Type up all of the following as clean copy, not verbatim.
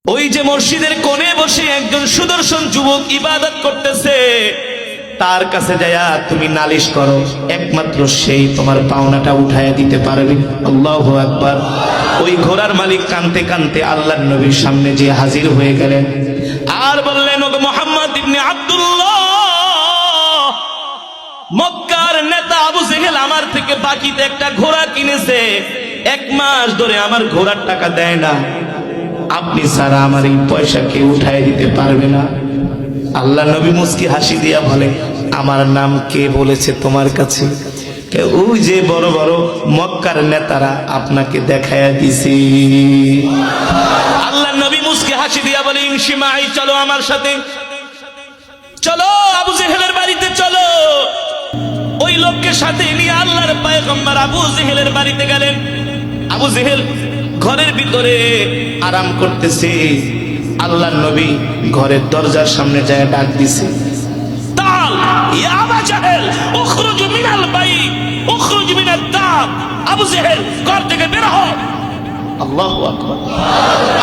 ওই যে মসজিদের কোণে বসে একজন সুদর্শন যুবক ইবাদত করতেছে, তার কাছে যায়া তুমি নালিশ করো, একমাত্র সেই তোমার পাওনাটা উঠায় দিতে পারবে। আল্লাহু আকবার। ওই ঘোড়ার মালিক কানতে কানতে আল্লাহর নবীর সামনে যে হাজির হয়ে গেলেন আর বললেন, ওগো মুহাম্মদ ইবনে আব্দুল্লাহ, মক্কার নেতা আবু জেহেল আমার থেকে বাকিতে একটা ঘোড়া কিনেছে, 1 মাস ধরে আমার ঘোড়ার টাকা দেয় না, আপনি ছাড়া আমার এই পয়সা কেউ উঠায় দিতে পারবে না। আল্লাহ নবী মুস্কি হাসি দিয়া বলে, আমার নাম কে বলেছে তোমার কাছে? ওই যে বড় বড় মক্কার নেতারা আপনাকে দেখায়া দিছি। আল্লাহ নবী মুস্কি হাসি দিয়া বলে, ইনশিমাই, চলো আমার সাথে, চলো আবু জেহেলের বাড়িতে চলো। ওই লোককে সাথে নিয়ে আল্লাহর পয়গম্বর আবু জেহেলের বাড়িতে গেলেন। আবু জেহেল ঘরের ভিতরে আরাম করতেছে, আল্লাহর নবী ঘরের দরজার সামনে যায় ডাক দিছে, তাল ইয়া আবু জেহেল উখরুজ মিনাল বাইত উখরুজ মিনাদ দার। আবু জেহেল ঘর থেকে বের হও। আল্লাহু আকবার।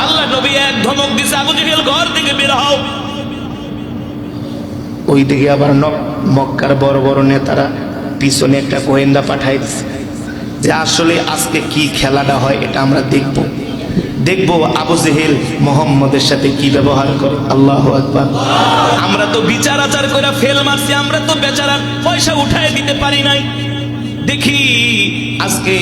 আল্লাহ নবী এক ধমক দিছে, আবু জেহেল ঘর থেকে বের হও। ওই দিকে আবার মক্কার বড় বড় নেতারা পিছনে একটা গোয়েন্দা পাঠাই দিছে যে আসলে আজকে কি খেলাটা হয় এটা আমরা দেখবো আবু জেহেল মুহাম্মদের সাথে কি ব্যবহার করে। আল্লাহু আকবার। আমরা তো বিচার আচার করে ফেল মারছি, আমরা তো বেচারার পয়সা উঠায় দিতে পারি নাই। দেখি আজকে